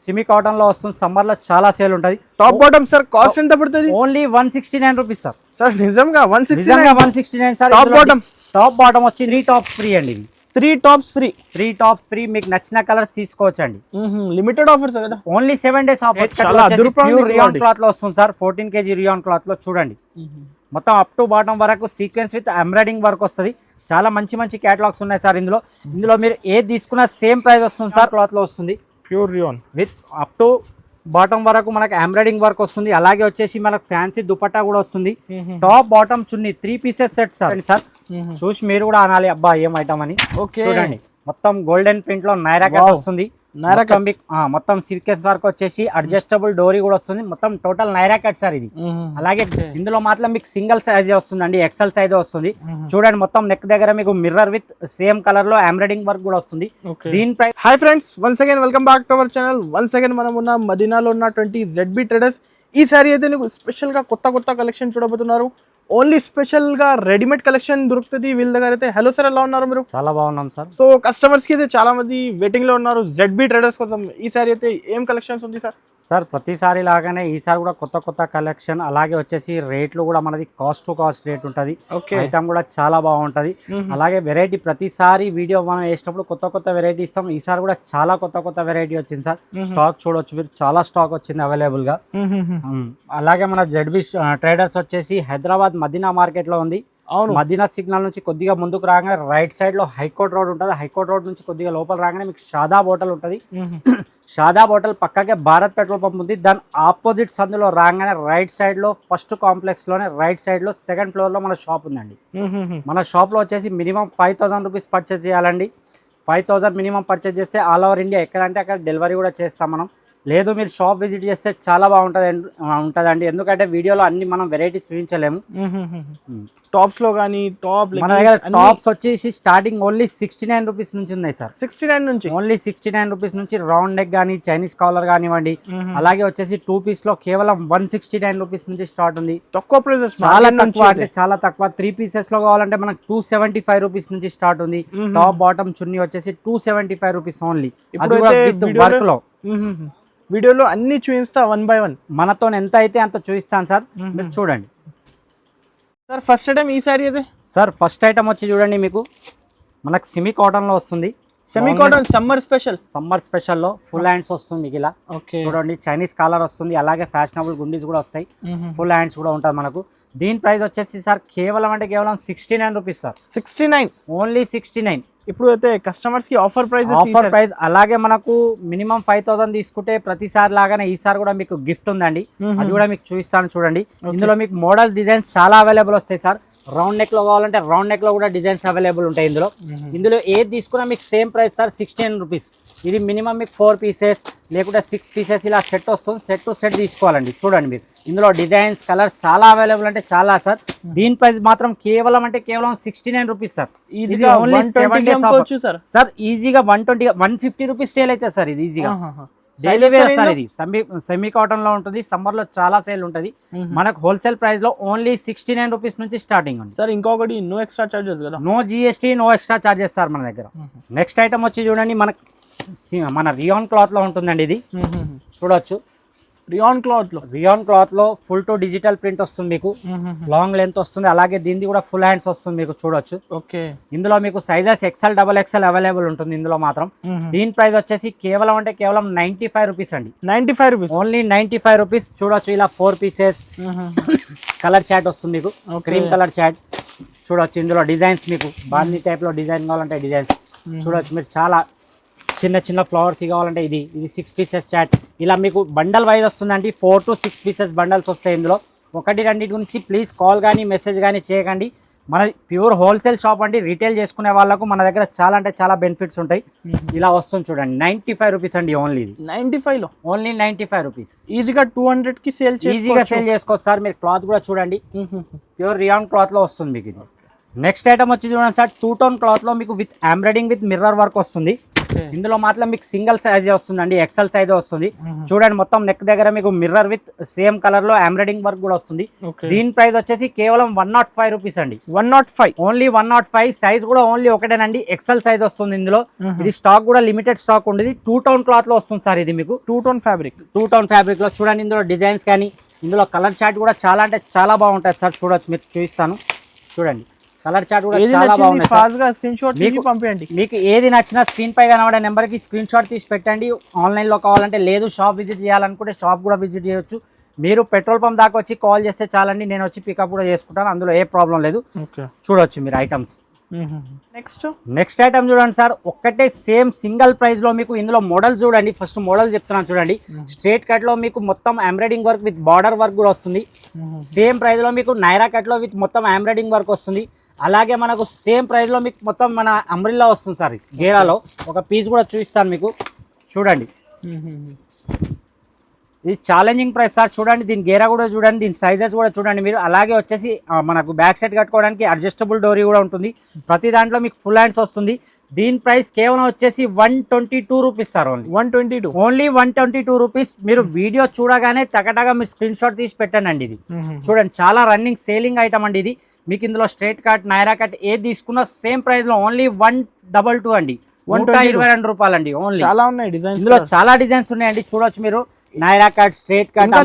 Semi cotton లో వస్తుంది. Summer లో చాలా సేల్ ఉంటది. టాప్ బాటమ్ సార్ కాస్ట్ ఎంత పడుతుంది? Only 169 rupees sir. సార్ నిజంగా 169 సార్. టాప్ బాటమ్ వచ్చి 3 టాప్స్ ఫ్రీ అండి. ఇది 3 టాప్స్ ఫ్రీ. 3 tops free. మీకు నచ్చిన కలర్స్ తీసుకోవచ్చండి. లిమిటెడ్ ఆఫర్స్ కదా. Only 7 days offer. Pure rayon cloth లో వస్తుంది సార్. 14 kg రియాన్ క్లాత్ లో చూడండి. మొత్తం అప్ టు బాటమ్ వరకు సీక్వెన్స్ విత్ ఎంబ్రాయిడింగ్ వర్క్ వస్తుంది. చాలా మంచి మంచి కేటలాగ్స్ ఉన్నాయి సార్. ఇందులో మీరు ఏది తీసుకున్నా సేమ్ ప్రైస్ వస్తుంది సార్. క్లాత్ లో వస్తుంది pure rayon with up to bottom వరకు మనకు ఎంబ్రాయిడింగ్ వర్క్ వస్తుంది. అలాగే వచ్చేసి మనకు ఫ్యాన్సీ దుపట్టా కూడా వస్తుంది. టాప్ బాటమ్ చున్నీ 3 pieces సెట్ సార్. చూసి మీరు కూడా అనాలి అబ్బా ఏం ఐటమ్ అని. చూడండి మొత్తం గోల్డెన్ ప్రింట్ లో నైరా కట్ వస్తుంది. మొత్తం సీక్వెన్స్ వర్క్ వచ్చేసి అడ్జస్టబుల్ డోరీ కూడా వస్తుంది. మొత్తం టోటల్ నైరా కట్ సార్ ఇది. అలాగే ఇందులో మాత్రం మీకు సింగిల్ సైజ్ వస్తుంది అండి. ఎక్సెల్ సైజ్ వస్తుంది. చూడండి మొత్తం నెక్ దగ్గర మీకు మిర్రర్ విత్ సేమ్ కలర్ లో ఎంబ్రాయిడింగ్ వర్క్ కూడా వస్తుంది. దీని price. Hi friends, once again welcome back to our channel. Once again మనం ఉన్న మదీనాలో ఉన్నటువంటి ZB ట్రేడర్స్. ఈ సారీ అయితే నీకు స్పెషల్ గా కొత్త కలెక్షన్ చూడబోతున్నారు. ఓన్లీ స్పెషల్ గా రెడీమేడ్ కలెక్షన్ దొరుకుతుంది వీళ్ళ దగ్గర అయితే. హలో సార్, ఎలా ఉన్నారు మీరు? చాలా బాగున్నాం సార్. సో కస్టమర్స్ కి అయితే చాలా మంది వెయిటింగ్ లో ఉన్నారు ZB ట్రేడర్స్ కోసం. ఈసారి అయితే ఏం కలెక్షన్స్ ఉంది సార్? సార్ ప్రతిసారి లాగానే ఈసారి కూడా కొత్త కలెక్షన్. అలాగే వచ్చేసి రేట్లు కూడా మనది కాస్ట్ టు కాస్ట్ రేట్ ఉంటుంది. ఐటమ్ కూడా చాలా బాగుంటది. అలాగే వెరైటీ ప్రతిసారి వీడియో మనం వేసినప్పుడు కొత్త వెరైటీ ఇస్తాం. ఈసారి కూడా చాలా కొత్త వెరైటీ వచ్చింది సార్. స్టాక్ చూడొచ్చు మీరు, చాలా స్టాక్ వచ్చింది అవైలబుల్ గా. అలాగే మన ZB ట్రేడర్స్ వచ్చేసి హైదరాబాద్ మదీనా మార్కెట్ లో ఉంది. మదీనా సిగ్నల్ నుంచి కొద్దిగా ముందుకు రాగానే రైట్ సైడ్ లో హైకోర్ట్ రోడ్ ఉంటుంది. హైకోర్ట్ రోడ్ నుంచి కొద్దిగా లోపల రాగానే మీకు షాదాబ్ హోటల్ ఉంటుంది. షాదాబ్ హోటల్ పక్కకే భారత్ పెట్రోల్ పంప్ ఉంది. దాని ఆపోజిట్ సందులో రాగానే రైట్ సైడ్ లో ఫస్ట్ కాంప్లెక్స్ లోనే రైట్ సైడ్ లో సెకండ్ ఫ్లోర్ లో మన షాప్ ఉందండి. మన షాప్ లో వచ్చేసి మినిమం 5000 రూపీస్ పర్చేస్ చేయాలండి. 5000 మినిమం పర్చేస్ చేస్తే ఆల్ ఓవర్ ఇండియా ఎక్కడంటే అక్కడ డెలివరీ కూడా చేస్తాం మనం. లేదు మీరు షాప్ విజిట్ చేస్తే చాలా ఉంటుందండి. ఎందుకంటే వీడియోలో అన్ని మనం వెరైటీ చూపించలేము. టాప్స్ లో కానీ మన దగ్గర టాప్స్ వచ్చేసి స్టార్టింగ్ ఓన్లీ 69 రూపీస్ నుంచి ఉన్నాయి సార్. 69 నుంచి ఓన్లీ 69 రూపీస్ నుంచి రౌండ్ నెక్ కానీ చైనీస్ కాలర్ కానివ్వండి. అలాగే వచ్చేసి 2 piece లో కేవలం 169 రూపీస్ నుంచి స్టార్ట్ ఉంది. తక్కువ ప్రైసెస్, చాలా తక్కువ అంటే చాలా తక్కువ. 3 pieces లో కావాలంటే మనకు 275 రూపీస్ నుంచి స్టార్ట్ ఉంది. టాప్ బాటమ్ చున్నీ వచ్చేసి 275 రూపీస్ ఓన్లీ. అది కూడా విత్ వర్క్ లో. వీడియోలో అన్ని చూపిస్తా 1 by 1. మనతో ఎంత అయితే అంత చూపిస్తాను సార్. మీరు చూడండి సార్. ఫస్ట్ ఐటమ్ ఈ సారీ అయితే సార్. ఫస్ట్ ఐటమ్ వచ్చి చూడండి మీకు మనకు సెమీ కాటన్ లో వస్తుంది. సెమీ కాటన్ సమ్మర్ స్పెషల్ లో ఫుల్ హ్యాండ్స్ వస్తుంది మీకు ఇలా. చూడండి చైనీస్ కాలర్ వస్తుంది. అలాగే ఫ్యాషనబుల్ గుండీస్ కూడా వస్తాయి. ఫుల్ హ్యాండ్స్ కూడా ఉంటుంది మనకు. దీని ప్రైస్ వచ్చేసి సార్ కేవలం 69 రూపీస్ సార్. 69 ఓన్లీ 69. ఇప్పుడు అయితే కస్టమర్స్ కి ఆఫర్ ప్రైస్. అలాగే మనకు మినిమం 5000 తీసుకుంటే ప్రతిసారి లాగానే ఈసారి కూడా మీకు గిఫ్ట్ ఉందండి. అది కూడా మీకు చూపిస్తాను చూడండి. ఇందులో మీకు మోడల్ డిజైన్స్ చాలా అవైలబుల్ వస్తాయి సార్. రౌండ్ నెక్ లో కావాలంటే రౌండ్ నెక్ లో కూడా డిజైన్స్ అవైలబుల్ ఉంటాయి. ఇందులో ఏది తీసుకున్నా మీకు సేమ్ ప్రైస్ సార్ 69 రూపీస్. ఇది మినిమం మీకు 4 pieces లేకుంటే 6 pieces ఇలా సెట్ వస్తుంది. సెట్ టు సెట్ తీసుకోవాలండి. చూడండి మీరు ఇందులో డిజైన్స్ కలర్స్ చాలా అవైలబుల్ అంటే చాలా సార్. దీని ప్రైస్ మాత్రం కేవలం 69 రూపీస్ సార్. ఈజీగా ఓన్లీ 7 days సార్. ఈజీగా 150 రూపీస్ సేల్ అవుతుంది సార్. ఇది ఈజీగా డైలీ వేర్ సార్. ఇది సెమీ కాటన్ లో ఉంటుంది. సమ్మర్ లో చాలా సేల్ ఉంటుంది. మనకు హోల్సేల్ ప్రైస్ లో ఓన్లీ 69 రూపీస్ నుంచి స్టార్టింగ్ ఉంది సార్. ఇంకొకటి నో ఎక్స్ట్రా చార్జెస్ కదా. No GST, no extra charges sir మన దగ్గర. నెక్స్ట్ ఐటమ్ వచ్చి చూడండి మన రియాన్ క్లాత్ లో ఉంటుందండి. ఇది చూడొచ్చు. రియాన్ క్లాత్ లో ఫుల్ టు డిజిటల్ ప్రింట్ వస్తుంది మీకు. లాంగ్ లెంత్ వస్తుంది. అలాగే దీనిది కూడా ఫుల్ హ్యాండ్స్ వస్తుంది మీకు. చూడొచ్చు. ఇందులో మీకు సైజెస్ XL, XXL అవైలబుల్ ఉంటుంది ఇందులో మాత్రం. దీని ప్రైస్ వచ్చేసి కేవలం 95 రూపీస్ అండి. 95 రూపీస్ ఓన్లీ 95 రూపీస్. చూడొచ్చు ఇలా 4 pieces కలర్ చాట్ వస్తుంది మీకు. క్రీమ్ కలర్ చాట్ చూడొచ్చు. ఇందులో డిజైన్స్ మీకు బాందీ టైప్ లో డిజైన్ కావాలంటే డిజైన్స్ చూడొచ్చు మీరు. చాలా చిన్న ఫ్లవర్స్ కావాలంటే ఇది 6 pieces చాట్. ఇలా మీకు బండల్ వైజ్ వస్తుందండి. 4 to 6 pieces బండల్స్ వస్తాయి ఇందులో. 1-2 గురించి ప్లీజ్ కాల్ కానీ మెసేజ్ కానీ చేయకండి. మన ప్యూర్ హోల్సేల్ షాప్ అండి. రీటైల్ చేసుకునే వాళ్ళకు మన దగ్గర చాలా అంటే చాలా బెనిఫిట్స్ ఉంటాయి. ఇలా వస్తుంది చూడండి. 95 రూపీస్ అండి ఓన్లీ. ఇది 95 లో ఓన్లీ 95 రూపీస్. ఈజీగా 200 కి ఈజీగా సేల్ చేసుకోవచ్చు సార్. మీరు క్లాత్ కూడా చూడండి. ప్యూర్ రియాన్ క్లాత్ లో వస్తుంది మీకు. ఇది నెక్స్ట్ ఐటమ్ వచ్చి చూడండి సార్ 2 టోన్ క్లాత్ లో మీకు with embroidering with mirror work వస్తుంది. ఇందులో మాత్రం మీకు సింగిల్ సైజ్ వస్తుందండి, ఎక్సెల్ సైజ్ వస్తుంది. చూడండి మొత్తం నెక్ దగ్గర మీకు మిర్రర్ విత్ సేమ్ కలర్ లో ఎంబ్రాయిడింగ్ వర్క్ కూడా వస్తుంది. దీని ప్రైస్ వచ్చేసి కేవలం 105 రూపీస్ అండి. 105 ఓన్లీ 105. సైజ్ కూడా ఓన్లీ ఒకటేనండి, ఎక్సెల్ సైజ్ వస్తుంది ఇందులో. ఇది స్టాక్ కూడా లిమిటెడ్ స్టాక్ ఉండేది. 2 టోన్ క్లాత్ లో వస్తుంది సార్ ఇది మీకు. 2 టోన్ ఫ్యాబ్రిక్ లో చూడండి. ఇందులో డిజైన్స్ కానీ ఇందులో కలర్ చార్ట్ కూడా చాలా అంటే చాలా బాగుంటాయి సార్. చూడొచ్చు, మీరు చూపిస్తాను చూడండి. కలర్ చార్ట్ కూడా చాలా బాగుంది. మీకు ఏది నచ్చినా స్క్రీన్ పై కనబడే నెంబర్ కి స్క్రీన్ షాట్ తీసి పెట్టండి. ఆన్లైన్ లో కావాలంటే, లేదు షాప్ విజిట్ చేయాలనుకుంటే షాప్ కూడా విజిట్ చేయొచ్చు. మీరు పెట్రోల్ పంప్ దాకా వచ్చి కాల్ చేస్తే చాలండి, నేను వచ్చి పికప్ కూడా చేసుకుంటాను, అందులో ఏ ప్రాబ్లం లేదు. చూడొచ్చు మీరు ఐటమ్స్. నెక్స్ట్ ఐటమ్ చూడండి సార్, ఒక్కటే సేమ్ సింగిల్ ప్రైస్ లో మీకు ఇందులో మోడల్ చూడండి. ఫస్ట్ మోడల్ చెప్తున్నాను చూడండి. స్ట్రేట్ కట్ లో మీకు మొత్తం embroidering work with border work కూడా వస్తుంది. సేమ్ ప్రైస్ లో మీకు నైరా కట్ లో విత్ మొత్తం ఎంబ్రాయిడింగ్ వర్క్ వస్తుంది. అలాగే మనకు సేమ్ ప్రైస్ లో మీకు మొత్తం మన అంబ్రిల్లా వస్తుంది సార్. గేరాలో ఒక పీస్ కూడా చూపిస్తాను మీకు, చూడండి. ఇది ఛాలెంజింగ్ ప్రైస్ సార్. చూడండి దీని గేరా కూడా చూడండి, దీని సైజెస్ కూడా చూడండి మీరు. అలాగే వచ్చేసి మనకు బ్యాక్ సైడ్ కట్టుకోవడానికి అడ్జస్టబుల్ డోరీ కూడా ఉంటుంది. ప్రతి దాంట్లో మీకు ఫుల్ హ్యాండ్స్ వస్తుంది. దీని ప్రైస్ కేవలం వచ్చేసి 122 రూపీస్ సార్. Only 122 rupees. మీరు వీడియో చూడగానే టకటగా మీరు స్క్రీన్ షాట్ తీసి పెట్టండి. ఇది చూడండి, చాలా రన్నింగ్ సేలింగ్ ఐటమ్ అండి ఇది. మీకు ఇందులో స్ట్రేట్ కట్, నైరా కట్ ఏది తీసుకున్నా సేమ్ ప్రైస్ లో ఓన్లీ 122 అండి. 122 రూపాయలు అండి ఓన్లీ. చాలా ఉన్నాయి డిజైన్స్, ఇందులో చాలా డిజైన్స్ ఉన్నాయండి. చూడొచ్చు మీరు. Naira cut, straight cut,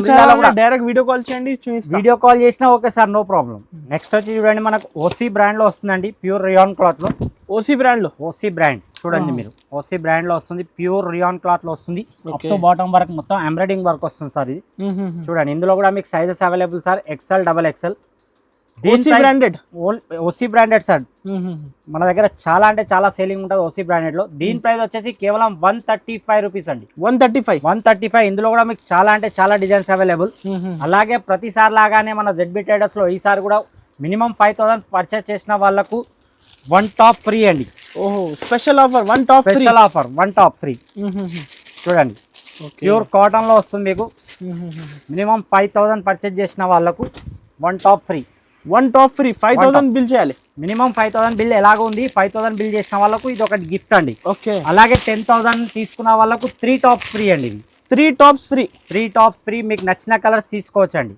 direct video call చేయండి, వీడియో కాల్ చేసినా okay sir, no problem. Next వచ్చి చూడండి, మనకు ఓసీ బ్రాండ్ లో వస్తుందండి. ప్యూర్ రియాన్ క్లాత్ లో. ఓసీ బ్రాండ్ చూడండి మీరు. ఓసీ బ్రాండ్ లో వస్తుంది. ప్యూర్ రియాన్ క్లాత్ లో వస్తుంది. అప్ టు బాటమ్ వరకు మొత్తం ఎంబ్రాయిడింగ్ వర్క్ వస్తుంది సార్ ఇది. చూడండి ఇందులో కూడా మీకు sizes available sir. XL, double XL. OC branded sir. మన దగ్గర చాలా అంటే చాలా సేలింగ్ ఉంటుంది ఓసీ బ్రాండెడ్ లో. దీని ప్రైస్ వచ్చేసి కేవలం 135 రూపీస్ అండి. 135. ఇందులో కూడా మీకు చాలా అంటే చాలా డిజైన్స్ అవైలబుల్. అలాగే ప్రతిసారి లాగానే మన ZB ట్రేడర్స్ లో ఈసారి కూడా మినిమం 5000 పర్చేస్ చేసిన వాళ్ళకు 1 టాప్ ఫ్రీ అండి. Special offer 1 top free. చూడండి ప్యూర్ కాటన్ లో వస్తుంది మీకు. మినిమం 5000 పర్చేస్ చేసిన వాళ్ళకు 1 టాప్ ఫ్రీ. 5000 బిల్ చేయాలి. మినిమం 5000 బిల్ ఎలాగో ఉంది. 5000 బిల్ చేసిన వాళ్ళకు ఇది ఒకటి గిఫ్ట్ అండి. అలాగే 10,000 తీసుకున్న వాళ్ళకు 3 టాప్స్ ఫ్రీ అండి. ఇది 3 టాప్స్ ఫ్రీ. మీకు నచ్చిన కలర్స్ తీసుకోవచ్చండి.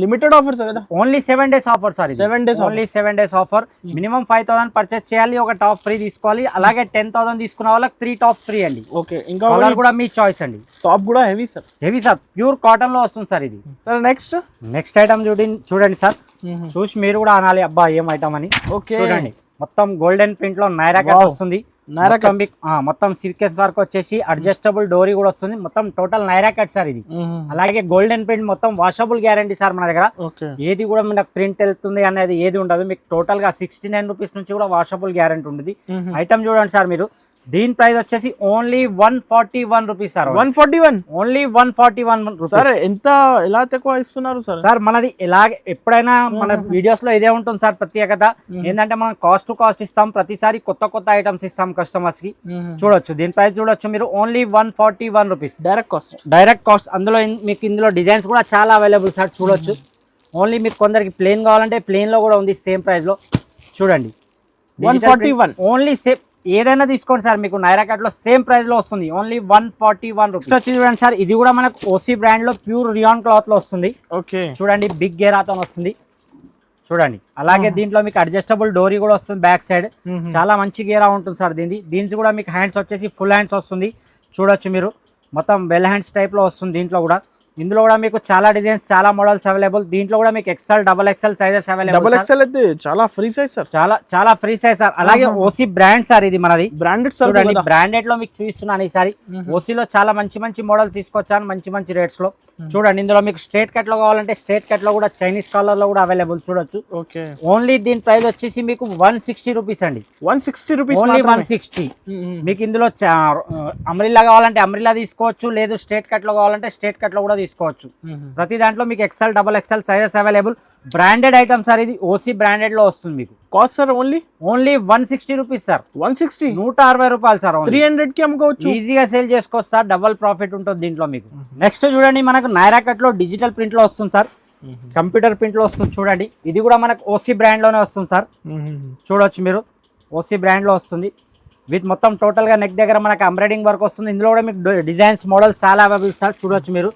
లిమిటెడ్ ఆఫర్స్ కదా, only 7 days offer sir. 7 days offer. Minimum 5000 purchase చేయాలి, ఒక టాప్ ఫ్రీ తీసుకోవాలి. అలాగే 10,000 తీసుకున్న వాళ్ళకి 3 టాప్స్ ఫ్రీ అండి. ఓకే, ఇంకా కలర్ కూడా మీ చాయిస్ అండి. టాప్ కూడా హెవీ సార్. ప్యూర్ కాటన్ లో వస్తుంది సార్ ఇది. నెక్స్ట్ ఐటమ్ చూడండి సార్. చూసి మీరు కూడా అనాలి, అబ్బా ఏం ఐటమ్ అని. చూడండి మొత్తం గోల్డెన్ ప్రింట్ లో నైరా కట్ వస్తుంది. మొత్తం సిల్కెస్ వర్క్ వచ్చేసి అడ్జస్టబుల్ డోరీ కూడా వస్తుంది. మొత్తం టోటల్ నైరా కట్ సార్ ఇది. అలాగే గోల్డెన్ ప్రింట్ మొత్తం వాషబుల్ గ్యారంటీ సార్ మన దగ్గర. ఏది కూడా మనకు ప్రింట్ వెళ్తుంది అనేది ఏది ఉండదు. మీకు టోటల్ గా 69 రూపీస్ నుంచి కూడా వాషబుల్ గ్యారంటీ ఉంటుంది. ఐటమ్ చూడండి సార్ మీరు. దీని ప్రైస్ వచ్చేసి only 141 rupees sir. 141 only 141 rupees. ఎంత ఎలా తక్కువ ఇస్తున్నారు సార్? మనది ఎలాగే ఎప్పుడైనా మన వీడియోస్ లో ఇదే ఉంటుంది సార్ ప్రత్యేకత. ఏంటంటే మనం కాస్ట్ టు కాస్ట్ ఇస్తాం. ప్రతిసారి కొత్త ఐటమ్స్ ఇస్తాం కస్టమర్స్ కి. చూడొచ్చు దీని ప్రైస్ చూడొచ్చు మీరు. Only 141 rupees direct cost. అందులో మీకు ఇందులో డిజైన్స్ కూడా చాలా అవైలబుల్ సార్. చూడొచ్చు. ఓన్లీ మీకు కొందరికి ప్లేన్ కావాలంటే ప్లేన్ లో కూడా ఉంది సేమ్ ప్రైస్ లో. చూడండి 141 ఓన్లీ. సేమ్ ఏదైనా తీసుకోండి సార్, మీకు నైరా కట్ లో సేమ్ ప్రైస్ లో వస్తుంది. Only 141 rupees. వచ్చి చూడండి సార్, ఇది కూడా మనకు ఓసీ బ్రాండ్ లో ప్యూర్ రియాన్ క్లాత్ లో వస్తుంది. చూడండి బిగ్ గేరాతో వస్తుంది. చూడండి అలాగే దీంట్లో మీకు అడ్జస్టబుల్ డోరీ కూడా వస్తుంది బ్యాక్ సైడ్. చాలా మంచి గేరా ఉంటుంది సార్ దీనికి కూడా మీకు హ్యాండ్స్ వచ్చేసి ఫుల్ హ్యాండ్స్ వస్తుంది. చూడొచ్చు మీరు. మొత్తం వెల్ హ్యాండ్స్ టైప్ లో వస్తుంది దీంట్లో కూడా. ఇందులో కూడా మీకు చాలా డిజైన్స్, చాలా మోడల్స్ అవైలబుల్. దీంట్లో కూడా మీకు XL, double XL sizes available. చాలా ఫ్రీ సైజ్ సార్. చాలా ఫ్రీ సైజ్ సార్. అలాగే ఓసీ బ్రాండ్ సార్ ఇది మనది. బ్రాండెడ్ బ్రాండెడ్ లో మీకు చూపిస్తున్నాను ఈసారి. ఓసీలో చాలా మంచి మోడల్స్ తీసుకొచ్చాను మంచి రేట్స్ లో. చూడండి ఇందులో మీకు స్ట్రేట్ కట్ లో కావాలంటే స్ట్రేట్ కట్ లో కూడా చైనీస్ కలర్ లో కూడా అవైలబుల్. చూడొచ్చు. ఓన్లీ దీని ప్రైస్ వచ్చేసి మీకు 160 రూపీస్ అండి. 160 రూపీస్ ఓన్లీ 160. మీకు ఇందులో అమ్రిల్లా కావాలంటే అమ్రిల్లా తీసుకోవచ్చు, లేదు స్ట్రేట్ కట్ లో కావాలంటే స్ట్రేట్ కట్ లో కూడా తీసుకోవచ్చు. ప్రతి దాంట్లో మీకు XL, double XL sizes available. Branded item sir ఇది. ఓసీ బ్రాండెడ్ లో వస్తుంది మీకు. Cost sir only 160 rupees sir. 160 160 రూపాయలు సార్. 300 కి అమ్ముకోవచ్చు, ఈజీగా సేల్ చేసుకోవచ్చు సార్. డబల్ ప్రాఫిట్ ఉంటుంది దీంట్లో మీకు. నెక్స్ట్ చూడండి మనకు నైరా కట్ లో డిజిటల్ ప్రింట్ లో వస్తుంది సార్. కంప్యూటర్ ప్రింట్ లో వస్తుంది చూడండి. ఇది కూడా మనకు ఓసీ బ్రాండ్ లోనే వస్తుంది సార్. చూడొచ్చు మీరు, ఓసీ బ్రాండ్ లో వస్తుంది. విత్ మొత్తం టోటల్ గా నెక్ దగ్గర మనకు ఎంబ్రాయిడింగ్ వర్క్ వస్తుంది. ఇందులో కూడా మీకు డిజైన్స్ మోడల్స్ చాలా అవైలబుల్ సార్. చూడొచ్చు మీరు,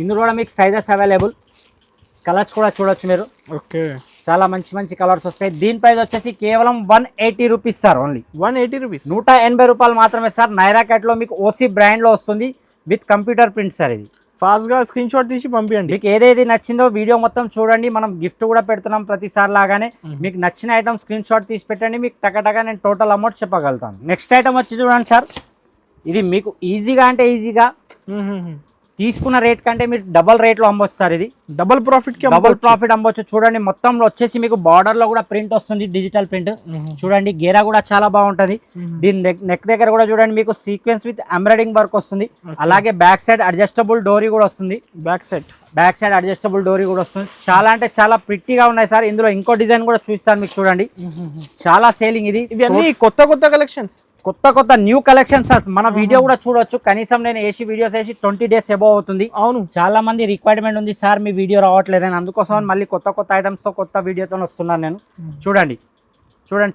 ఇందులో కూడా మీకు సైజెస్ అవైలబుల్, కలర్స్ కూడా చూడొచ్చు మీరు. ఓకే, చాలా మంచి మంచి కలర్స్ వస్తాయి. దీని ప్రైస్ వచ్చేసి కేవలం 180 రూపీస్ సార్. ఓన్లీ 180 రూపీస్, 180 రూపాయలు మాత్రమే సార్. నైరా కట్ లో మీకు ఓసీ బ్రాండ్ లో వస్తుంది విత్ కంప్యూటర్ ప్రింట్ సార్. ఇది ఫాస్ట్ గా స్క్రీన్ షాట్ తీసి పంపించండి. మీకు ఏదేది నచ్చిందో వీడియో మొత్తం చూడండి. మనం గిఫ్ట్ కూడా పెడుతున్నాం ప్రతిసారి లాగానే. మీకు నచ్చిన ఐటమ్ స్క్రీన్ షాట్ తీసి పెట్టండి, మీకు టకటగా నేను టోటల్ అమౌంట్ చెప్పగలుగుతాను. నెక్స్ట్ ఐటమ్ వచ్చి చూడండి సార్, ఇది మీకు ఈజీగా అంటే ఈజీగా తీసుకున్న రేట్ కంటే మీరు డబల్ రేట్లో అమ్మవచ్చు సార్. ఇది డబల్ ప్రాఫిట్ అమ్మవచ్చు. చూడండి మొత్తంలో వచ్చేసి మీకు బార్డర్ లో కూడా ప్రింట్ వస్తుంది, డిజిటల్ ప్రింట్. చూడండి గేరా కూడా చాలా బాగుంటది. దీని నెక్ దగ్గర కూడా చూడండి మీకు సీక్వెన్స్ విత్ ఎంబ్రాయిడింగ్ వర్క్ వస్తుంది. అలాగే బ్యాక్ సైడ్ అడ్జస్టబుల్ డోరీ కూడా వస్తుంది. బ్యాక్ సైడ్ అడ్జస్టబుల్ డోరీ కూడా వస్తుంది. చాలా అంటే చాలా ప్రిట్టిగా ఉన్నాయి సార్. ఇందులో ఇంకో డిజైన్ కూడా చూస్తాను మీకు. చూడండి చాలా సేలింగ్. ఇది కొత్త కలెక్షన్స్, కొత్త న్యూ కలెక్షన్స్. మన వీడియో కూడా చూడొచ్చు. కనీసం నేను వీడియోస్ వేసి 20 days ఎబో అవుతుంది. అవును, చాలా మంది రిక్వైర్మెంట్ ఉంది సార్ మీ వీడియో రావట్లేదని. అందుకోసం మళ్ళీ కొత్త ఐటమ్స్ తో కొత్త వీడియోతో వస్తున్నాను నేను. చూడండి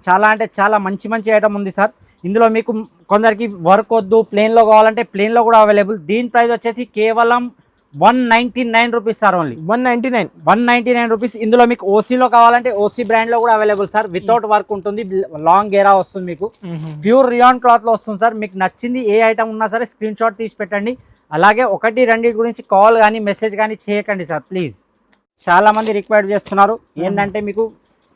చాలా అంటే చాలా మంచి ఐటమ్ ఉంది సార్. ఇందులో మీకు కొందరికి వర్క్ వద్దు, ప్లేన్ లో కావాలంటే ప్లేన్ లో కూడా అవైలబుల్. దీని ప్రైస్ వచ్చేసి కేవలం 199 రూపీస్ సార్. Only 199 rupees. ఇందులో మీకు ఓసీలో కావాలంటే ఓసీ బ్రాండ్ లో కూడా అవైలబుల్ సార్. వితౌట్ వర్క్ ఉంటుంది, లాంగ్ గేరా వస్తుంది మీకు. ప్యూర్ రియాన్ క్లాత్ లో వస్తుంది సార్. మీకు నచ్చింది ఏ ఐటమ్ ఉన్నా సరే స్క్రీన్ షాట్ తీసి పెట్టండి. అలాగే 1-2 గురించి కాల్ కానీ మెసేజ్ కానీ చేయకండి సార్ ప్లీజ్. చాలా మంది రిక్వైర్ చేస్తున్నారు. ఏంటంటే మీకు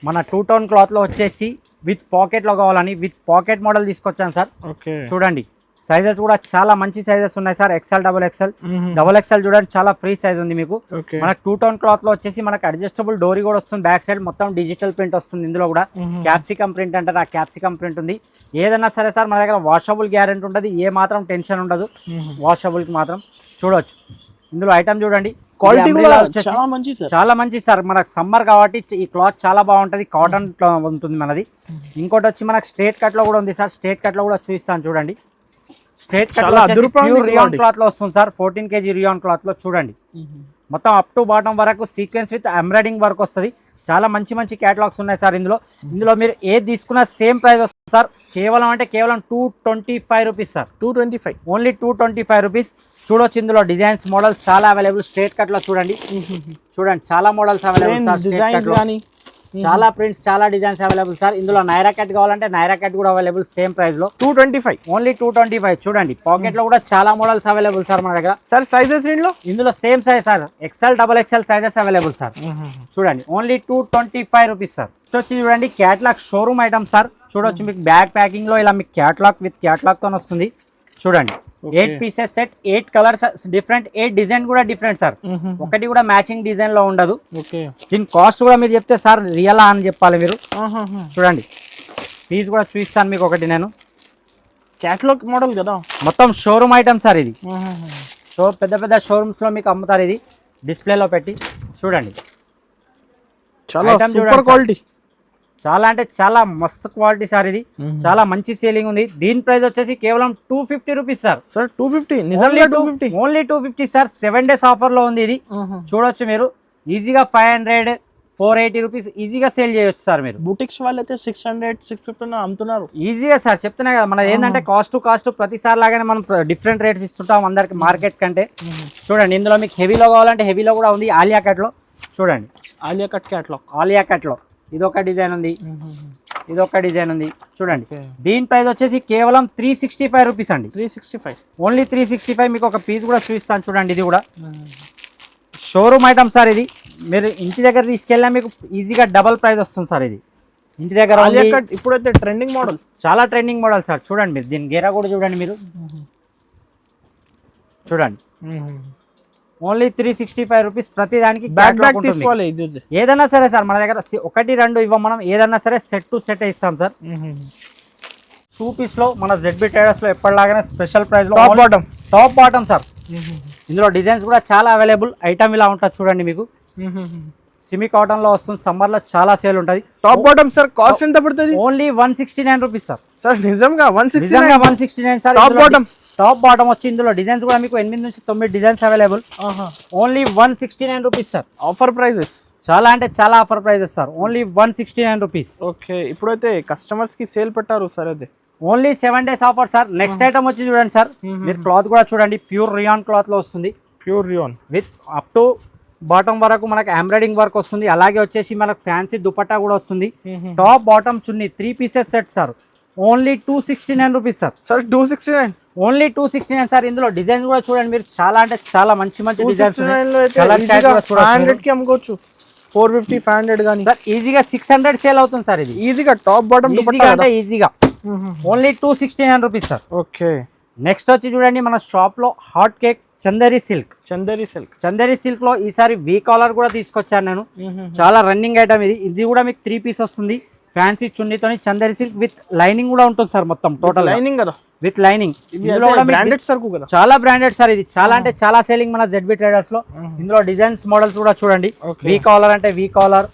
మన 2 tone క్లాత్ లో వచ్చేసి విత్ పాకెట్ లో కావాలని విత్ పాకెట్ మోడల్ తీసుకొచ్చాను సార్. చూడండి సైజెస్ కూడా చాలా మంచి సైజెస్ ఉన్నాయి సార్. XL, XXL చూడండి చాలా ఫ్రీ సైజ్ ఉంది మీకు. మనకు 2 tone క్లాత్ లో వచ్చేసి మనకు అడ్జస్టబుల్ డోరీ కూడా వస్తుంది. బ్యాక్ సైడ్ మొత్తం డిజిటల్ ప్రింట్ వస్తుంది. ఇందులో కూడా క్యాప్సికమ్ ప్రింట్ అంటారు, ఆ క్యాప్సికమ్ ప్రింట్ ఉంది. ఏదైనా సరే సార్ మన దగ్గర వాషబుల్ గ్యారెంటీ ఉంటుంది. ఏ మాత్రం టెన్షన్ ఉండదు వాషబుల్ కి మాత్రం. చూడొచ్చు ఇందులో ఐటమ్ చూడండి, క్వాలిటీ చాలా మంచి సార్. మనకు సమ్మర్ కాబట్టి ఈ క్లాత్ చాలా బాగుంటది. కాటన్ ఉంటుంది మనది. ఇంకోటి వచ్చి మనకు స్ట్రేట్ కట్ లో కూడా ఉంది సార్. స్ట్రేట్ కట్ లో కూడా చూపిస్తాను చూడండి. Straight cut pure rayon cloth లో వస్తుంది సార్. 14 kg రియాన్ క్లాత్ లో చూడండి మొత్తం అప్ టు బాటం వరకు సీక్వెన్స్ విత్ ఎంబ్రాయిడింగ్ వర్క్ వస్తుంది. చాలా మంచి క్యాటలాగ్స్ ఉన్నాయి సార్. ఇందులో మీరు ఏది తీసుకున్నా సేమ్ ప్రైస్ వస్తుంది సార్. కేవలం 225 రూపీస్ సార్. 225, only 225 rupees. చూడొచ్చు ఇందులో డిజైన్స్ మోడల్స్ చాలా అవైలబుల్. స్ట్రేట్ కట్ లో చూడండి చాలా models available sir. Straight cut లో చాలా ప్రింట్స్, చాలా డిజైన్స్ అవైలబుల్ సార్. ఇందులో నైరా కట్ కావాలంటే నైరా కట్ కూడా అవైలబుల్ సేమ్ ప్రైస్ లో 225, ఓన్లీ 225. చూడండి పాకెట్ లో కూడా చాలా మోడల్స్ అవైలబుల్ సార్ మన దగ్గర. సార్ సైజెస్ ఇందులో same size sir. XL, XXL sizes available sir. చూడంండి ఓన్లీ 225 రూపీస్ సార్. వచ్చి చూడండి క్యాటలాగ్ షోరూమ్ ఐటమ్ సార్. చూడొచ్చు మీకు బ్యాగ్ ప్యాకింగ్ లో ఇలా మీకు క్యాటలాగ్ విత్ క్యాటలాగ్ తో వస్తుంది. చూడండి 8 pieces set, 8 colours different, 8 design కూడా డిఫరెంట్ సార్. ఒకటి కూడా మ్యాచింగ్ డిజైన్ లో ఉండదు. దీని కాస్ట్ కూడా మీరు చెప్తే సార్ రియలా అని చెప్పాలి మీరు. చూడండి పీస్ కూడా చూపిస్తాను మీకు ఒకటి. నేను క్యాటలాగ్ మోడల్ కదా, మొత్తం షోరూమ్ ఐటమ్ సార్. ఇది పెద్ద షోరూమ్స్ లో మీకు అమ్ముతారు. ఇది డిస్ప్లేలో పెట్టి చూడండి. సూపర్ క్వాలిటీ, చాలా అంటే చాలా మస్తు క్వాలిటీ సార్. ఇది చాలా మంచి సేలింగ్ ఉంది. దీని ప్రైస్ వచ్చేసి కేవలం 250 rupees sir. 250, only 250 sir. 7 days offer లో ఉంది ఇది. చూడొచ్చు మీరు ఈజీగా 500, 480 రూపీస్ ఈజీగా సేల్ చేయొచ్చు సార్. మీరు బుటిక్స్ వాళ్ళైతే 600, 650 అమ్ముతున్నారు ఈజీగా సార్. చెప్తున్నా కదా మన ఏంటంటే కాస్ట్ ప్రతిసారి లాగానే మనం డిఫరెంట్ రేట్స్ ఇస్తుంటాం అందరికి మార్కెట్ కంటే. చూడండి ఇందులో మీకు హెవీలో కావాలంటే హెవీలో కూడా ఉంది. ఆలియా కట్ లో చూడండి, Alia cut catalogue, Alia cut లో ఇదొక డిజైన్ ఉంది, ఇదొక డిజైన్ ఉంది. చూడండి దీని ప్రైస్ వచ్చేసి కేవలం 365 రూపీస్ అండి. 365, ఓన్లీ 365. మీకు ఒక పీస్ కూడా చూపిస్తాను చూడండి. ఇది కూడా షోరూమ్ ఐటమ్ సార్. ఇది మీరు ఇంటి దగ్గర తీసుకెళ్ళినా మీకు ఈజీగా డబల్ ప్రైస్ వస్తుంది సార్. ఇది ఇంటి దగ్గర ఇప్పుడైతే ట్రెండింగ్ మోడల్, చాలా ట్రెండింగ్ మోడల్ సార్. చూడండి మీరు దీని గేరా కూడా చూడండి మీరు. చూడండి ఓన్లీ 365 రూపీస్. ప్రతి దానికి ఏదైనా సరే సార్ మన దగ్గర 1-2 ఇవ్వం మనం. ఏదన్నా సరే సెట్ టు సెట్ ఇస్తాం సార్. 2 piece లో మన ZB ట్రేడర్స్ లో ఎప్పటిలాగానే స్పెషల్ ప్రైస్ లో టాప్ బాటమ్ సార్. ఇందులో డిజైన్స్ కూడా చాలా అవైలబుల్. ఐటమ్ ఇలా ఉంటుంది చూడండి మీకు. సిమీ కాటన్ లో వస్తుంది. సమ్మర్ లో చాలా సేల్ ఉంటుంది. టాప్ బాటమ్ సార్ కాస్ట్ ఎంత పడుతుంది? Only 169 rupees sir. సార్ నిజంగా 169 సార్. టాప్ బాటమ్ వచ్చి ఇందులో డిజైన్స్ కూడా మీకు 8 నుంచి 9 designs available. Only 169 rupees sir. Offer prices చాలా అంటే చాలా offer prices sir. Only 169 rupees. Okay, ఇప్పుడైతే కస్టమర్స్ కి సేల్ పెట్టారు సార్. అది only 7 days offer sir. Next item వచ్చి చూడండి సార్, మీరు క్లాత్ కూడా చూడండి, ప్యూర్ రియాన్ క్లాత్ లో వస్తుంది. Pure rayon with up to bottom వరకు మనకు ఎంబ్రాయిడింగ్ వర్క్ వస్తుంది. అలాగే వచ్చేసి మనకు ఫ్యాన్సీ దుపట్టా కూడా వస్తుంది. టాప్ బాటమ్ చున్నీ 3 pieces set sir. Only 269 rupees sir. Sir 269, only 269 sir. ఇందులో డిజైన్స్ కూడా చూడండి మీరు, చాలా అంటే చాలా మంచి మంచి డిజైన్స్ కి అమ్ముకోవచ్చు. 450 500 గానీ సార్ ఈజీగా 600 సేల్ అవుతుంది సార్. ఇది ఈజీగా టాప్ బాటమ్ అంటే ఈజీగా only 269 rupees sir. Okay, next వచ్చి చూడండి మన షాప్ లో hot cake Chanderi silk. Chanderi silk లో ఈసారి వీ కాలర్ కూడా తీసుకొచ్చాను నేను. చాలా రన్నింగ్ ఐటమ్ ఇది. ఇది కూడా మీకు 3 pieces వస్తుంది. ఫ్యాన్సీ చున్నీతో చందేరి సిల్క్ విత్ లైనింగ్ కూడా ఉంటుంది సార్. మొత్తం టోటల్ లైనింగ్ కదా, విత్ లైనింగ్. ఇందులో కూడా చాలా బ్రాండెడ్ సార్. ఇది చాలా అంటే చాలా సేలింగ్ మన ZB ట్రేడర్స్ లో. ఇందులో డిజైన్స్ మోడల్స్ కూడా చూడండి. వీ కాలర్ అంటే వీ కాలర్,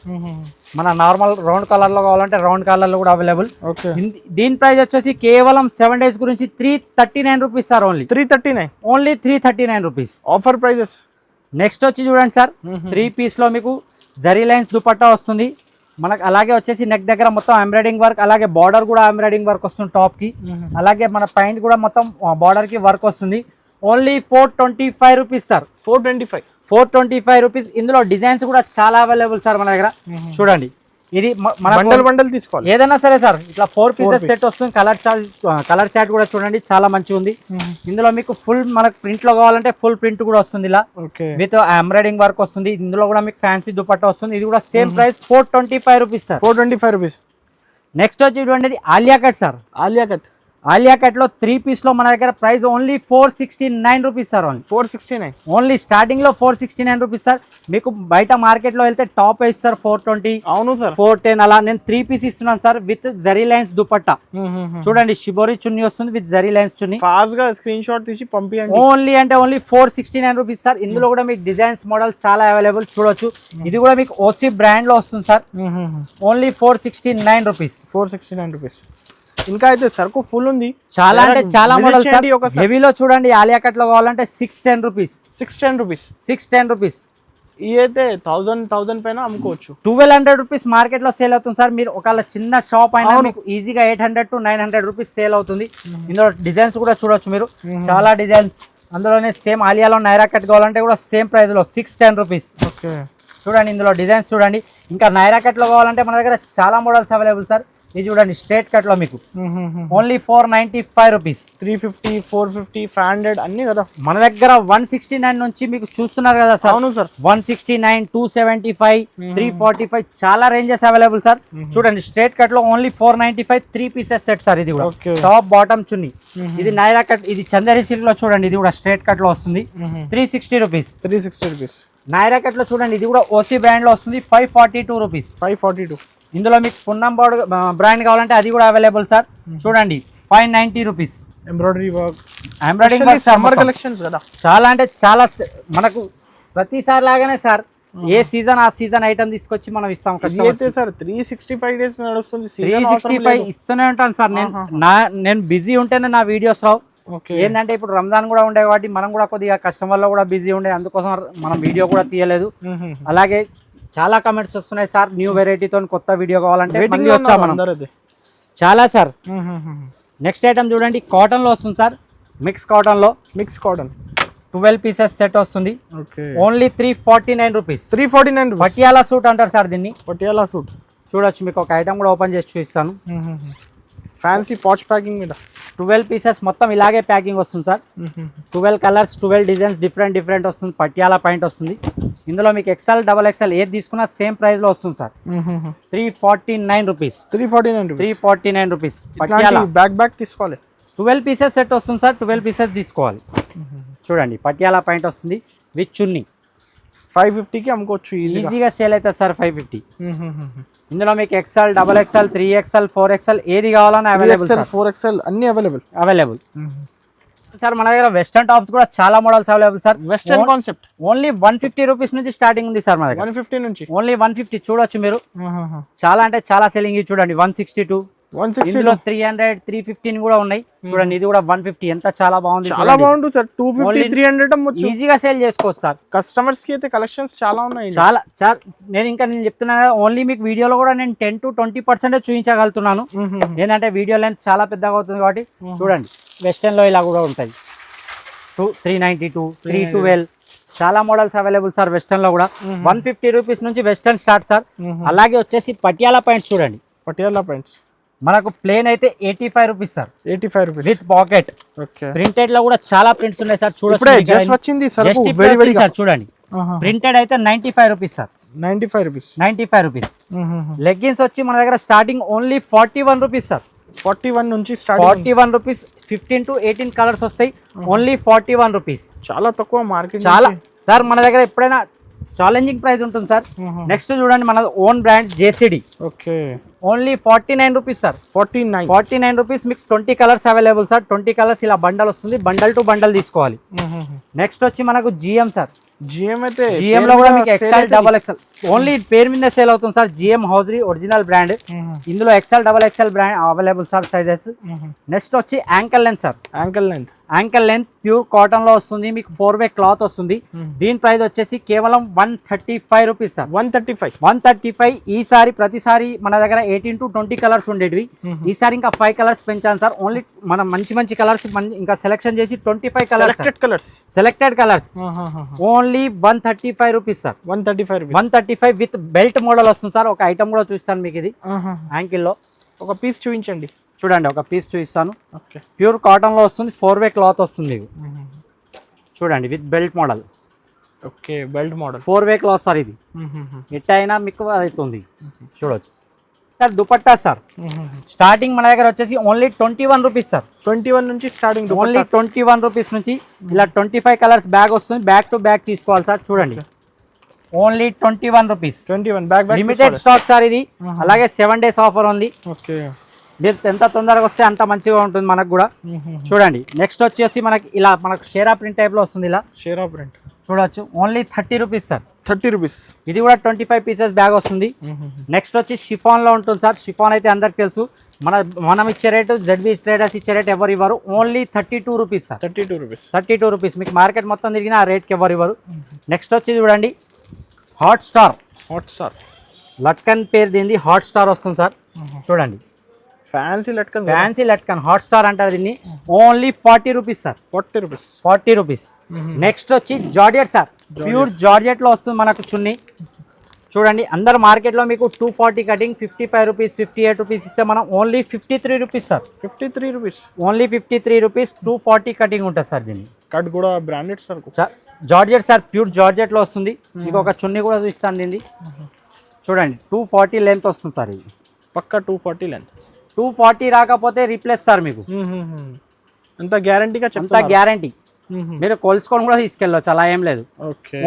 మన నార్మల్ రౌండ్ కలర్ లో కావాలంటే రౌండ్ కలర్ లో కూడా అవైలబుల్. దీని ప్రైస్ వచ్చేసి కేవలం 7 days గురించి 339 rupees sir. Only 339 rupees offer prices. Next వచ్చి చూడండి సార్, 3 piece లో మీకు జరీ లైన్స్ దుపట్టా వస్తుంది మనకు. అలాగే వచ్చేసి నెక్ దగ్గర మొత్తం ఎంబ్రాయిడింగ్ వర్క్, అలాగే బార్డర్ కూడా ఎంబ్రాయిడింగ్ వర్క్ వస్తుంది టాప్ కి. అలాగే మన పైన కూడా మొత్తం బార్డర్ కి వర్క్ వస్తుంది. Only 425 rupees sir. 425 రూపీస్. ఇందులో డిజైన్స్ కూడా చాలా అవైలబుల్ సార్ మన దగ్గర. చూడండి, ఇది మన బండల్ తీసుకోవాలి ఏదైనా సరే సార్. ఇట్లా 4 pieces సెట్ వస్తుంది. కలర్ చార్ట్ కూడా చూడండి, చాలా మంచిగా ఉంది. ఇందులో మీకు ఫుల్ మనకు ప్రింట్ లో కావాలంటే ఫుల్ ప్రింట్ కూడా వస్తుంది ఇలా, విత్ ఎంబ్రాయిడింగ్ వర్క్ వస్తుంది. ఇందులో కూడా మీకు ఫ్యాన్సీ దుపట్టా వస్తుంది. ఇది కూడా same price 425 rupees sir. 425 rupees. Next వచ్చి చూడండి Alia cut sir. Alia cut లో 3 piece లో మన దగ్గర price only 469 rupees sir. 469 only starting లో 469 రూపీస్ సార్. మీకు బయట మార్కెట్ లో వెళ్తే టాప్ వేసి సార్ 420, అవును సార్ 410 అలా. నేను 3 pieces ఇస్తున్నాను sir with zari lines dupatta. చూడండి, షిబోరి చున్నీ వస్తుంది with zari lines chunni. Fast గా స్క్రీన్ షాట్ తీసి పంపించండి. Only 469 rupees sir. ఇందులో కూడా మీకు డిజైన్స్ మోడల్స్ చాలా అవైలబుల్ చూడొచ్చు. ఇది కూడా మీకు ఓసీ బ్రాండ్ లో వస్తుంది సార్. Only 469 rupees. ఇంకా అయితే సరుకు ఫుల్ ఉంది, చాలా అంటే చాలా మోడల్ సార్. హెవీలో చూడండి, ఆలియా కట్ లో కావాలంటే 610 రూపీస్. ఈ అయితే 1000 పైన అమ్ముకోవచ్చు. 1200 రూపీస్ మార్కెట్ లో సేల్ అవుతుంది సార్. మీరు ఒకవేళ చిన్న షాప్ అయినా మీకు ఈజీగా 800 to 900 రూపీస్ సేల్ అవుతుంది. ఇందులో డిజైన్స్ కూడా చూడొచ్చు మీరు, చాలా డిజైన్స్. అందులోనే సేమ్ ఆలియాలో నైరా కట్ కావాలంటే కూడా సేమ్ ప్రైస్ లో 610 రూపీస్. చూడండి, ఇందులో డిజైన్స్ చూడండి. ఇంకా నైరా కట్ లో కావాలంటే మన దగ్గర చాలా మోడల్స్ అవైలబుల్ సార్. ఇది చూడండి, స్ట్రేట్ కట్ లో మీకు ఓన్లీ 495 రూపీస్. 350, 450, 500 అన్ని కదా మన దగ్గర. 169 నుంచి మీకు చూస్తున్నారు కదా సార్. అవును సార్. 169, 275, 345 చాలా రేంజెస్ అవైలబుల్ సార్. చూడండి, స్ట్రేట్ కట్ లో ఓన్లీ 495 3 pieces సెట్ సార్. ఇది కూడా టాప్ బాటమ్ చున్నీ. ఇది నైరా కట్, ఇది చందేరి సిల్క్ లో చూడండి. ఇది కూడా స్ట్రేట్ కట్ లో వస్తుంది 360 రూపీస్. నైరా కట్ లో చూడండి, ఇది కూడా ఓసీ బ్రాండ్ లో వస్తుంది 542 రూపీస్. ఇందులో మీకు పున్నం బ్రాండ్ కావాలంటే అది కూడా అవైలబుల్ సార్. చూడండి, 590 rupees. Embroidery work summer collections కదా. చాలా అంటే చాలా మనకు ప్రతిసారి లాగానే సార్. ఏ సీజన్ ఆ సీజన్ ఐటమ్ తీసుకొచ్చి మనం ఇస్తాం కస్టమర్స్. 365 days నడుస్తుంది. 365 ఇస్తూనే ఉంటాను సార్. నేను బిజీ ఉంటేనే నా వీడియోస్ రావు. ఏంటంటే ఇప్పుడు రంజాన్ కూడా ఉండే కాబట్టి మనం కూడా కొద్దిగా కస్టమర్ లో కూడా బిజీ ఉండే, అందుకోసం మనం వీడియో కూడా తీయలేదు. అలాగే చాలా కమెంట్స్ వస్తున్నాయి సార్, న్యూ వెరైటీతో కొత్త వీడియో కావాలంటే వచ్చాం మనం చాలా సార్. నెక్స్ట్ ఐటమ్ చూడండి, కాటన్ లో వస్తుంది sir. Mix cotton 12 pieces set వస్తుంది. Only 349 rupees. పటియాలా సూట్ అంటారు సార్ దీన్ని. చూడొచ్చు, మీకు ఒక ఐటమ్ కూడా ఓపెన్ చేసి చూపిస్తాను. ఫ్యాన్సీ పాచ్ ప్యాకింగ్ మీద 12 pieces మొత్తం ఇలాగే ప్యాకింగ్ వస్తుంది సార్. 12 కలర్స్, 12 డిజైన్స్ డిఫరెంట్ వస్తుంది. పటియాలా పాయింట్ వస్తుంది. ఇందులో మీకు XL, XXL ఏది తీసుకున్నా సేమ్ ప్రైస్ లో వస్తుంది సార్. 349 రూపీస్. పటియాలా బ్యాక్ తీసుకోవాలి. 12 pieces సెట్ వస్తుంది సార్. 12 pieces తీసుకోవాలి. చూడండి, పటియాలా పాయింట్ వస్తుంది విత్ చున్నీ. 550కి అమ్ముకోవచ్చు, ఈజీగా సేల్ అవుతుంది సార్. 550. ఇందులో మీకు XL, XXL, 3XL, 4XL ఏది కావాలన్నా అవైలబుల్. 4XL అన్ని అవైలబుల్ సార్. మన దగ్గర వెస్టర్న్ టాప్స్ కూడా చాలా models available sir. Western concept only 150 rupees నుంచి స్టార్టింగ్ ఉంది సార్. మన దగ్గర 150 నుంచి ఓన్లీ 150 చూడొచ్చు మీరు. చాలా అంటే చాలా సెల్లింగ్. చూడండి, 162, 160 ఇందులో 300 315 కూడా ఉన్నాయి చూడండి. ఇది కూడా 150 ఎంత చాలా బాగుంది, చాలా బాగుంటుంది సార్. 250 300 అమ్మొచ్చు, ఈజీగా సేల్ చేసుకోవచ్చు సార్. కస్టమర్స్ కి అయితే కలెక్షన్స్ చాలా ఉన్నాయి. చాలా సార్, నేను చెప్తున్నాను కదా, ఓన్లీ మీకు వీడియోలో కూడా నేను 10 to 20% చూపించగలుగుతున్నాను. ఏంటంటే వీడియో లెంత్ చాలా పెద్దగా అవుతుంది కాబట్టి. చూడండి వెస్టర్న్ లో ఇలా కూడా ఉంటాయి. 392 312 చాలా మోడల్స్ అవైలబుల్ సార్. వెస్టర్న్ లో కూడా 150 రూపీస్ నుంచి వెస్టర్న్ స్టార్ట్ సార్. అలాగే వచ్చేసి పటియాలా ప్యాంట్స్ చూడండి. పటియాలా ప్యాంట్స్ మనకు ప్లేన్ అయితే 85 rupees sir. 85 rupees with pocket. Printed లో కూడా చాలా ప్రింట్స్ ఉన్నాయి సార్. చూడండి జస్ట్ వచ్చింది సార్ చూడండి. ప్రింటెడ్ అయితే 95 రూపీస్ సార్. 95 రూపీస్. లెగ్గిన్స్ వచ్చి మన దగ్గర స్టార్టింగ్ ఓన్లీ 41 రూపీస్ సార్. 41 నుంచి 41 రూపీస్. 15 to 18 కలర్స్ వస్తాయి. Only 41 rupees. చాలా తక్కువ మార్కెట్. చాలా సార్, మన దగ్గర ఎప్పుడైనా ఛాలెంజింగ్ ప్రైస్ ఉంటుంది సార్. నెక్స్ట్ చూడండి మన own brand JCD. Okay, only 49 rupees sir. 49 rupees. మీకు 20 కలర్స్ అవైలబుల్ సార్. 20 కలర్స్ ఇలా బండల్ వస్తుంది. బండల్ టు బండల్ తీసుకోవాలి. నెక్స్ట్ వచ్చి మనకు జిఎం సార్. జిఎం లో కూడా మీకు ఎక్స్ఎల్ డబల్ ఎక్స్ఎల్ ఓన్లీ పేరు మీద సేల్ అవుతుంది sir. GM hosiery original brand. ఇందులో XL double XL brand available sir sizes. Next వచ్చి ankle length sir. Ankle length pure cotton లో వస్తుంది. మీకు 4-way క్లాత్ వస్తుంది. దీని ప్రైస్ వచ్చేసి కేవలం 135 రూపీస్ సార్. 135. ఈసారి ప్రతిసారి మన దగ్గర 18 to 20 కలర్స్ ఉండేటివి. ఈసారి ఇంకా 5 కలర్స్ పెంచాను సార్. ఓన్లీ మనం మంచి కలర్స్ ఇంకా సెలెక్షన్ చేసి 25 colours selected colours only 135 rupees sir. 135 with belt model వస్తుంది సార్. ఒక ఐటమ్ కూడా చూస్తాను మీకు. ఇది యాంకిల్ లో ఒక పీస్ చూపించండి. చూడండి ఒక పీస్ చూపిస్తాను. ప్యూర్ కాటన్ లో వస్తుంది. 4-way క్లాత్ వస్తుంది. చూడండి with belt model. Okay, belt model 4-way cloth sir. ఇది ఎట్ అయినా మీకు అవుతుంది. చూడవచ్చు సార్. దుపట్టా సార్ స్టార్టింగ్ మన దగ్గర వచ్చేసి ఓన్లీ 21 రూపీస్ సార్. 21 నుంచి స్టార్టింగ్. ఓన్లీ 21 రూపీస్ నుంచి ఇలా 25 కలర్స్ బ్యాగ్ వస్తుంది. బ్యాక్ టు బ్యాక్ తీసుకోవాలి సార్. చూడండి only 21 rupees. Limited stock sir ఇది. అలాగే 7 days ఆఫర్ ఉంది. మీరు ఎంత తొందరగా వస్తే అంత మంచిగా ఉంటుంది మనకు కూడా. చూడండి నెక్స్ట్ వచ్చేసి మనకు షేరా ప్రింట్ టైప్ లో వస్తుంది. ఇలా షేరా ప్రింట్ చూడొచ్చు. Only 30 rupees sir. 30 రూపీస్. ఇది కూడా 25 పీసెస్ బ్యాగ్ వస్తుంది. నెక్స్ట్ వచ్చి షిఫాన్ లో ఉంటుంది సార్. షిఫాన్ అయితే అందరికి తెలుసు. మనం ఇచ్చే రేటు జెడ్బీ ట్రేడర్స్ ఇచ్చే రేట్ ఎవరు ఇవ్వరు. Only 32 rupees sir. 32 రూపీస్. మీకు మార్కెట్ మొత్తం తిరిగిన ఆ రేట్కి ఎవరు ఇవ్వరు. నెక్స్ట్ వచ్చి చూడండి హాట్ స్టార్. లట్కన్ పేరు దీనిది. హాట్ స్టార్ వస్తుంది సార్. చూడండి ఫ్యాన్సీ లట్కన్ హాట్ స్టార్ అంటారు దీన్ని. Only 40 rupees sir. 40 rupees. Next వచ్చి జార్జెట్ సార్. ప్యూర్ జార్జెట్ లో వస్తుంది మనకు చున్నీ. చూడండి అందరు మార్కెట్ లో మీకు 240 కటింగ్ 55 రూపీస్ 58 రూపీస్ ఇస్తే మనం only 53 rupees sir. 53 rupees. Only 53 rupees. 240 cutting ఉంటుంది సార్. దీన్ని కట్ కూడా branded sir. Georgette sir. Pure georgette లో వస్తుంది. మీకు ఒక చున్నీ కూడా ఇస్తాను దీన్ని. చూడండి 240 లెంత్ వస్తుంది సార్. ఇది పక్కా 240 లెంత్. 240 రాకపోతే రీప్లేస్ సార్. మీకు అంత గ్యారంటీగా అంత గ్యారంటీ. మీరు కొలుసుకొని కూడా తీసుకెళ్ళవచ్చు, అలా ఏం లేదు.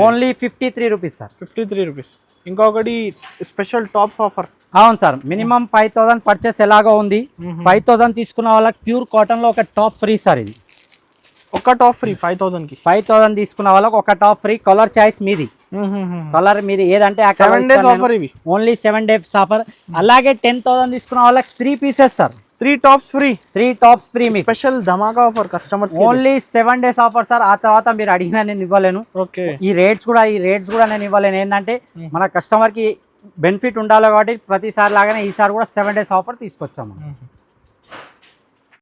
Only 53 rupees sir. 53 రూపీస్. ఇంకొకటి స్పెషల్ టాప్ ఆఫర్. అవును సార్. మినిమం 5000 పర్చేస్ ఎలాగో ఉంది. 5000 తీసుకున్న వాళ్ళకి ప్యూర్ కాటన్ లో ఒక టాప్ ఫ్రీ సార్. ఇది ఒక టాప్ ఫ్రీ 5000 కి. 5000 తీసుకున్న వాళ్ళకి ఒక టాప్ ఫ్రీ. కలర్ చాయిస్ మీది. కలర్ మీది ఏదంటే 7 days ఆఫర్. ఇవి ఓన్లీ 7 days ఆఫర్. అలాగే 10,000 తీసుకున్న వాళ్ళకి 3 pieces sir. 3 tops free. 3 tops free. మీకు స్పెషల్ ధమాకా offer customers. Only 7 days offer sir. ఆ తర్వాత మీరు అడిగినా నేను ఇవ్వలేను. ఈ రేట్స్ కూడా నేను ఇవ్వలేను. ఏంటంటే మన కస్టమర్ కి బెనిఫిట్ ఉండాలి కాబట్టి ప్రతిసారి లాగానే ఈసారి కూడా 7 days ఆఫర్ తీసుకొచ్చాము.